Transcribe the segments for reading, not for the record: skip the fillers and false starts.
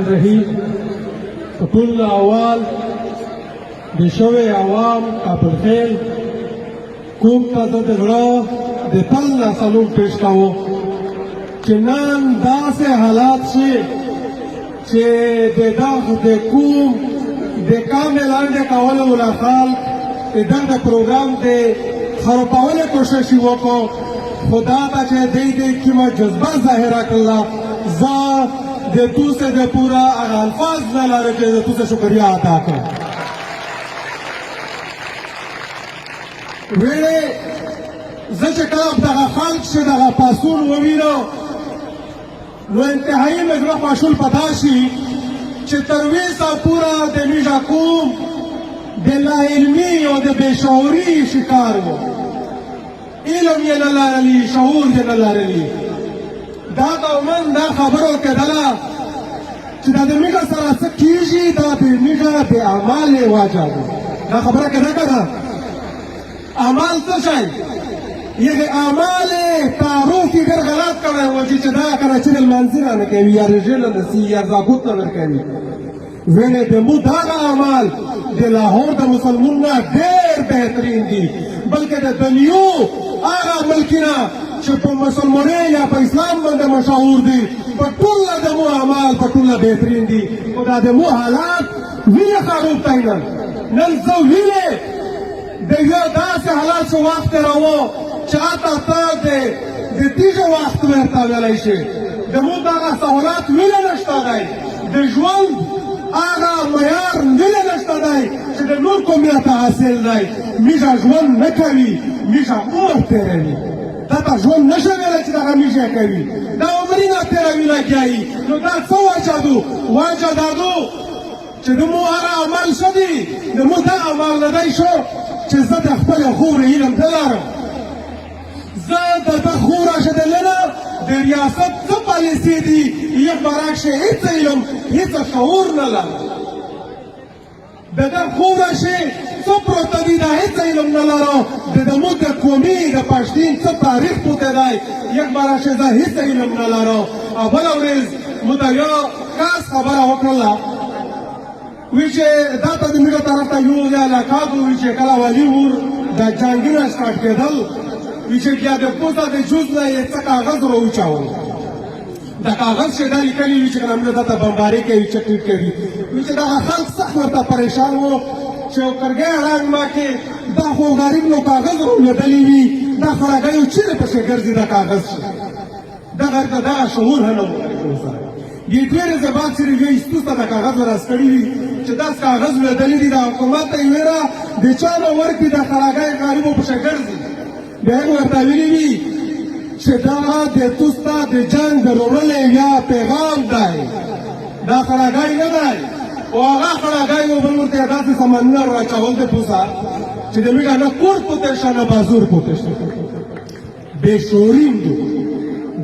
رہی ټول اول د شوی عوام کابل خیل کوم ته د غړو د تل نه سلام پیش کاوه چې نن داسې حالات شي چې د دغه د کوم د کامل اندې کولو ولا خلک دغه پروګرام د خرابولو کوشش وکړو خدا ته چې دې کومه جذبه ظاهره کړله زه د توسه د پورا الفاظ نه لري چې د توسه شکریا ادا کړم ویلې زه چې کله دغه خلک چې دغه پاسون ووینو نو انتهایی مې زړه خواشول پتا شي چې تر ویسه پورا د میژه کوم د لاعلمي او د بېشعوري شکار و علم یې نه لرلي شعور یې نه لرلي دا قومن دا خبرو کېدله چې دا د میږه سره څه کېږي دا د میږه د اعمال واجه ده دا خبره که نه که ده اعمال څه شی یغې اعمال تعارف یې ډېر غلط کړی و چې دا کنه چې د لمانځي نه کوي یا رژې نه نسي یا زابوت نه ورکوي ویلې د مو دغه اعمال د لاهور د مسلمون نه ډېر بهترین دي بلکې د دنیو هغه ملکونه چې په مسلمانۍ یا په اسلام باندې مشهور دي په ټوله د مو اعمال په ټوله بهترین دي خو دا د مو حالات وینې خراب دی نن زه وینې د یو داسې حالات شو وخت تېروو چې حتی ته د تیږه وخت ورته ویلی شي د مو دغه سهولات وینې نشته دی د ژوند هغه معیار وینې نشته دی چې د نور قومیت حاصل دی میږه ژوند نه کوي میږه عمر تېروي دا ته ژوند نشه ویلی چې دغه میږه کوي دا عمرونه تېروي لګیایي نو دا څه وجه دو وجه دا دو چې د مو هغه عمل ښه دي د مو دا عمل نه دی شو چې زه د خپلې خورې علم نه لرم زه د ده خوره شدلنه د ریاست څه پالیسي دي یک براکشه هیڅ علم هیڅ شعور نه لرم د ده خوره شي څه پروته دي دا هیڅ علم نه لرم د زموږ د قومي د پښتین څه تاریخ پوته دی یک براکشه زه هیڅ علم نه لرم او بله ورځ مو ته یو خاص خبره وکړله وی چې دا ته د میږه طرف ته یو یا علاقات وی چې کله والي ور د جنګونه سټارټ کېدل وی چې بیا د پوسته د جوز نه یې څه کاغذ راوچاول د کاغذ چې دا لیکلي وي چې کله موږ دا ته بمباري کوي چټیټ کوي وی چې دغه خلک سخت ورته پریشان وو چې کرګۍ اړنګ ما کې دا خو غریب نو کاغذ راولېدلی وي دا خړګیو چیرې پسې ګرځي دا کاغذ دغه شعور هم نه و دې دوه ورځې بعد چې یو ایستوسته د کاغذ راس کړي وي چې دا کاغذ ولېدلی دي د حکومت ته یې ویره د چا نه ورکړي د خړګۍ غریبو پسې ګرځي بیا یې ورته ویلي وي چې دا د توسته د جنګ د وروړلې یا پیغام دی دا خړګۍ نه دی او هغه خړګۍ و بل ورته داسې سمندر راچول د پوسه چې د میږه نه کور پوته شه نه بازور پوته شه بېشعورین دو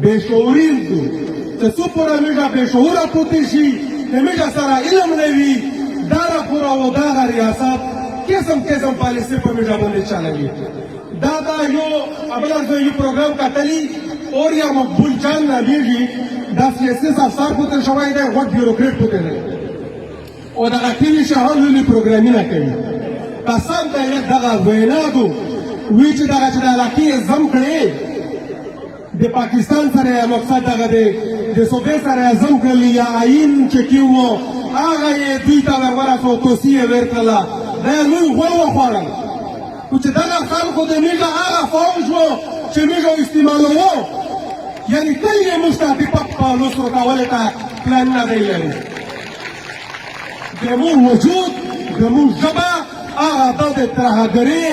بېشعورین دو چې څو پوره میږه بېشعوره پوتې شي د میږه سره علم نه وي دغه پوره و دغه ریاست قسم قسم پالیسي په میږه باندې چلوي دا یو ابله زه یو پروګرام کتلی اور یا مقبول جان نامیږي دا سیاسي افسر پوته شوی دی غټ بیوروکریټ پوته دی او دغه ټي وي شاهان لولي پروګرامونه کوي قسم ته یې دغه وینا دو وی چې دغه چې د علاقې زم کړې د پاکستان سره مقصد دغه دی د صوبې سره زم کړلی یا آیین چې کې وو هغه یې دوی ته ورورسو توصیه یې ورکړله دا یې لوی غول وخوړل خو چې دغه خلکو د میږه هغه فوج و چې میږه استعمالوو یعنې تل یې موږ ته د پپ پالوس ورکولو ته پلان نه دی لري زموږ وجود زموږ ژبه هغه ته د ترهګرۍ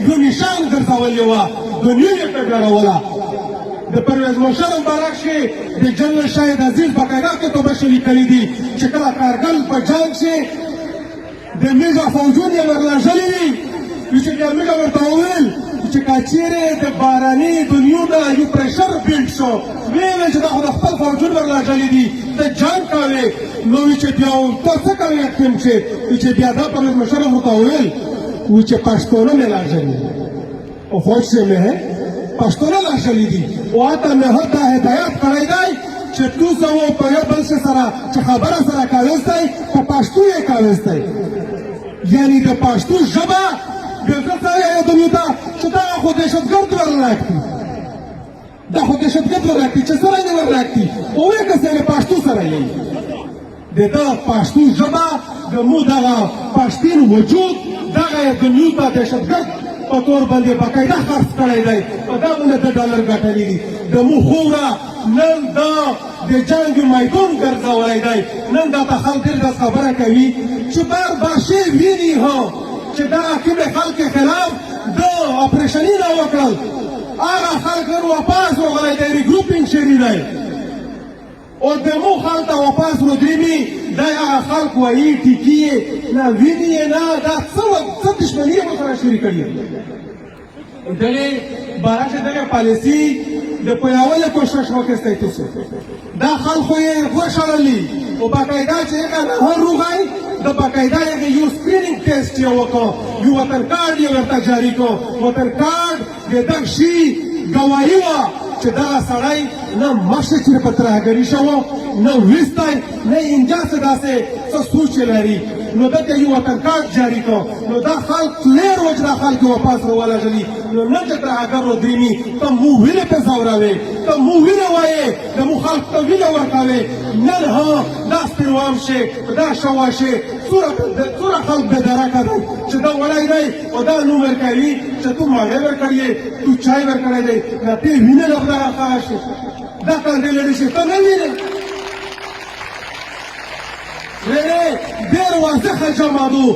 یو نشان ګرځولې وه دنیا یې پرېږدوله د پرویز مشرف برعکس کې د جنرال شاهد عزیز باقاعده کتابه شې لیکلي دي چې کله کارګل په جنګ شي د میږه فوجونه یې ورلېږلي وي چې بیا میږه ورته وویل چې که چیرې د باراني دنیو نه یو پرېشر بلډ شو ویې ویل چې دا خو د خپل فوجونه ورلېږلي دي ته جنګ کوې نو وي چې بیا ته څه کوې حکیم چې چې بیا دا پرویز مشرف ورته وویل وي چې پښتانه مې لېږلي او فوج سے میں ہے پښتانه لېږلي دي او هلته مې هلته هدایت کړی دی چې تاسو په یو بل سره چې خبره سره کاوستی په پښتو یې کاوستی یعنی د پښتو ژبه بېرته سره دنیا ته چې دا خو دهشتګرد ورناکتي دا خو دهشتګرد ورناکتي چې سره یې ورناکتي اوې که سره پښتو سره یې د دا پښتو ژبه د مو دغه پښتون وجود دغه دنیا ته دهشتګرد په تور باندې باقاعده خرڅ کړی دی په دا باندې د ډالر ګټلي دي د مو خوره نن دا د جنګ میدان ګرځولی دی نن دا ته خلک ډېر خبره کوي چې باشي ویني ها چې دغه کومې خلکې خلاف د اپریشنونه وکړل هغه خلک نن واپس وغلی دی ریګروپینګ شوي دی او د مو خلک ته واپس ودرېږي دا هغه خلک وایي ټیکي یې نه ویني یې نه دا څه دښمني یې ورسره شروع کړې دغې باره چې دغه پالیسي د پویاولو کوشش واخیستی تاسو دا خلکو یې وشړلي او باقاعده چې هغه نهر روغی د باقاعده هغه یو سکرینینګ ټیسټ یې وکړو یو وطن کارډ یې ورته جاري کړو وطن کارډ د دغه شي ګواهي وه چې دغه سړی نه مخکې چې په ترهګري شوی نه وروستی نه اینجا څه داسې څه سوچ یې لري نو دلته یو وطن کارډ جاري کړو نو دا خلک کلیر و چې دا خلک یې واپس راولږلي نو نه چې ترهګر ودرېږي ته مو وینې پې ځوروې ته مو وینې وایې د مو خلکو ته وینې ورکوې نن ها دا سپېروام شي دا شوا شي څومره خلک بېدرکه دی چې دا وړی دی او دا نوم ورکوي چې تو ماهی ورکړی یې تو چای ورکړی دی دا ته وینې له دغه هغه شي دا کاندې لري شي ته نه وینې ډېر واضحه جمادو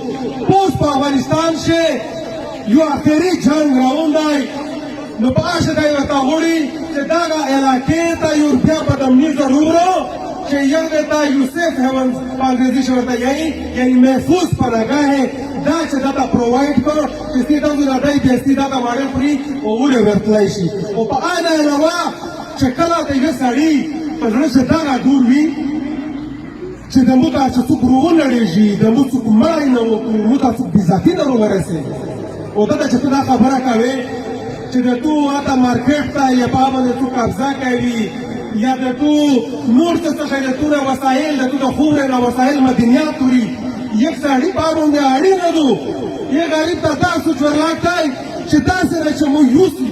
اوس په افغانستان کې یو اخري جنګ روان دی نو په هغه دی ورته غواړي چې دغه علاقې ته یو بیا بدامني ضرور چې یو ته یو سیف هیون په انګریزي کې ورته یعنی محفوظ پناهگاه ہے دا چې دا پرووایډ کړو چې سیده د دای د سیده د ماډل پوری او ور ورتلای شي او په اړه علاوه چې کله د یو سړی په ځل څه دا ډور وی چې د مو تاسو څوک ورولړېږي د مو څوک مړی نه وکړو مو تاسو بېذاتي نه ورسېږي او دا چې ته دا خبره کوې چې د تو هغه مارکیټ ته یا په باندې څوک قبضه کوي یا د تو نور څه څه د تو وسایل د تو د خورې نه وسایل مدنیات توري یک سړی په باندې اړینه دو یې غریب ته دا سوچ ورلاټای چې داسې نه چې مو یوسي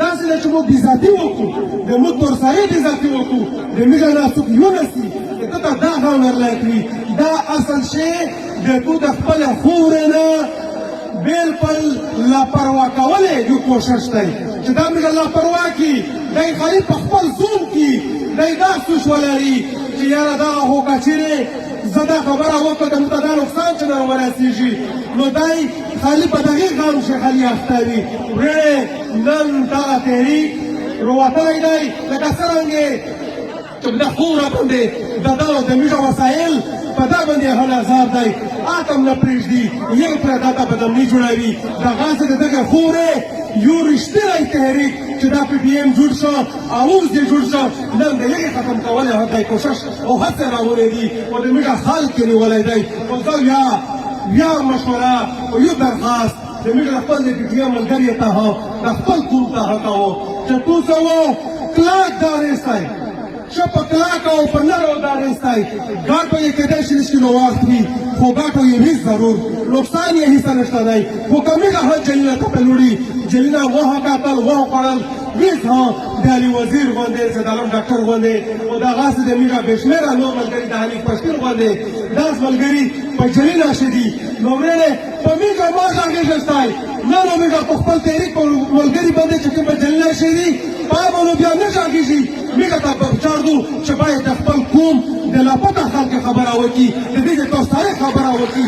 داسې نه چې مو بېذاتي وکړو د مو تورسایي بېذاتي وکړو د میږه نه څوک یونسي ته ته دا هم ورلاټوي دا اصل شی د تو د خپل خورې نه بالکل لاپروا کولې یو کوشش دی چې دا میږه لاپروا کي دی خالي په خپل زوم کې دی دا سوچ ولري چې یاره دا خو که چیرې زه دا خبره وکړم ته دا نقصان چې نه ورسېږي نو دی خالي په دغې غم چې خالي اخته وي وړې نن دغه تحریک روتلی دی لکه څرنګې چې د خوره باندې د دغه د میږه وسایل په دا باندې هلازار دی اتم نه پرېږدي یو پرې دا ته بدامني جوړوي دغسې د دغه خورې یو رښتینی تحریک چې دا پی پی ایم جوړ شو او اوس دې جوړ شو نن د هغې ختم کولی دی کوشش او هڅې راوړی دي او د میږه خلک یې نیولی دی او زه یا مشوره او یو درخواست د میږه د خپل د پی پی ایم ملګري ته د خپل قوم ته هڅوو چې تاسو کلک دارېستی ښه په کلکه او په نرو دارېستی ګټو یې کیدای شي لږ کیلو وخت وي خو ګټو یې هېڅ ضرور نقصان یې هېڅ نشته دی خو که میږه هم جلیله ته په لوړي جلیله غوښه کتل غوښه خوړل هېڅ هم د علي وزیر غوندې سیدعالم ډاکټر غوندې او دغسې د میږه بې شمېره نور ملګري د حنیف پشکین غوندې داسې ملګري په جلیله ښه دي نو وړې په میږه ما غږېږستی نه نو میږه په خپل تحریک په ملګري باندې چې کوم په جلیله ښه دي په هغه نو بیا نه غږېږي میږه ته پکار دو چې باید د خپل قوم د لاپته خلکو خبره وکړي د دې د توسعې خبره وکړي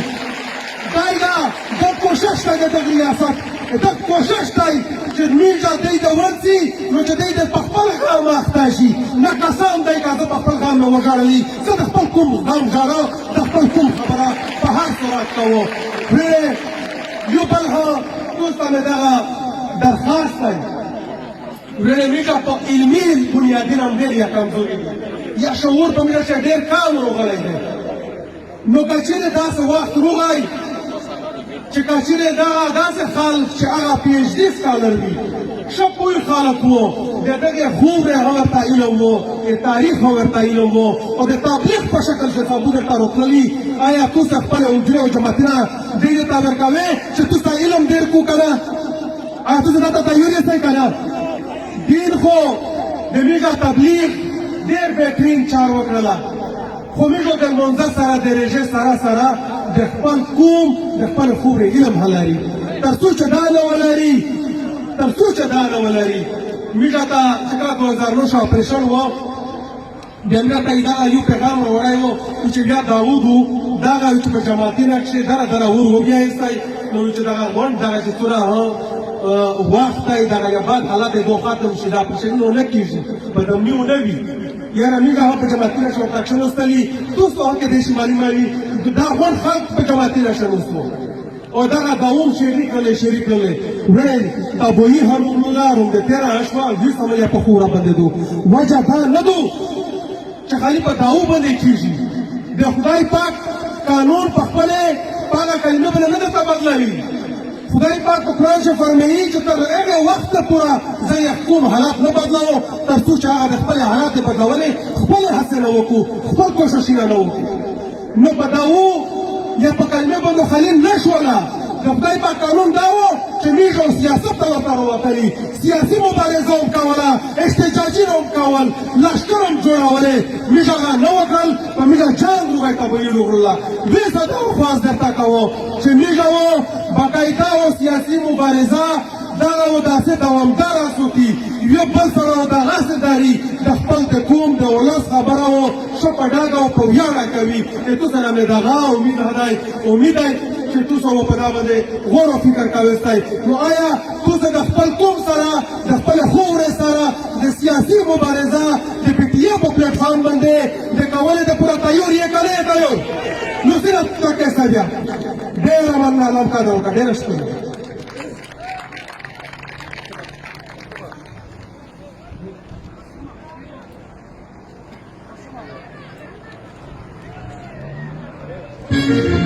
دا کوشش دی د دغه ریاست دا کوشش دی چې میږه دی د ورځي نو چې دی د په خپل غم اخته شي نه قسم دی که زه په خپل غم نه وژړلي زه د خپل کوم غم ژړه د خپل کوم خبره په هر صورت کوو یو بل هم دوسته مې دغه درخواست دی ورنه میږه په علمي بنیادونه هم ډېر یا کمزوري دي یا شعور په میږه چې ډېر کم راغلی دی نو که چېرې داسې وخت راغی چې کچېرې دغه داسې خلک چې هغه پي ایچ ډي سکالر وي ښه پوه خلک وو د دغې خوب هغه ورته علم وو د تاریخ هغه ورته علم وو او د تبلیغ په شکل کتابونه ته راتللي آیا تاسو خپل حجرې او جماعتونه دې ته ورکوئ چې تاسو علم ډېر کو که نه آیا تاسو دا ته تیار یاستئ که نه دین خو د میږه تبلیغ ډېر بهترین چار وکړله خو میږو د لمانځه سره د رژې سره د خپل قوم د خپل خورې علم هلري تر څو چې دا نه ولري میږه ته چې کله 2009 اپریشن و بیا مې ته دغه یو پیغام راوړی و چې بیا داود و دغه چې په جماعتي نقشې دره ور وبیایستی نو چې دغه غونډ دغه چې څومره وخت دی دغه یو بد حالت یې ختم شي دا اپریشن نو نه کېږي بدمني ونه وي یاره میږه هغه په جماعتي نقشې ورته اکشن وستلي تاسو هغه کې دی شي معلوموي دا غونډ خلک په جماعتي نقشې وستو او دغه داوم شریک کړلی ویل ابویي هرمونونه رومدتېره شوه دوی سمه یې په خوره بندېدو وجه دا نه دو چې خالي په داو باندې کېږي د خدای پاک قانون په خپلې په هغه کلمه باندې نه درته بدلوي خدای پاک په قرآن کې فرمایي چې تر هغه وخته پوره زه یحکم حالات نه بدلوم تر څو چې هغه د خپلې حالات یې بدلولې خپلې هڅې نه وکړو خپل کوښښونه نه وکړو نو په داو یا په کلمه باندې خلیل نه شوله د خدای پاک قانون دا و چې میږو سیاست ته ورته راوتلي سیاسي مبارزه هم کوله احتجاجونه هم کول لښکر هم جوړولې میږه هغه نه وکړل په میږه جنګ روغی ته ویلو کړله دوی څه درخواست درته کوو چې میږه و باقاعده و سیاسي مبارزه دغه و داسې دوامداره سوکي یو بل سره و دغسې داري د خپل د قوم د ولس خبره و ښه په ډاګه او په ویاړه کوي تو سره مې دغه امید دی چې تاسو په دا باندې غور او فکر کوئ نو آیا تاسو د خپل قوم سره د خپل خورې سره د سیاسي مبارزه د پی ټي اے په پلیټ فارم باندې د کولو د پوره تیار یې که نه یې تیار نو صرف تا کیسه بیا ډېره مننه الله قدر وکړه ډېره شکر Thank you.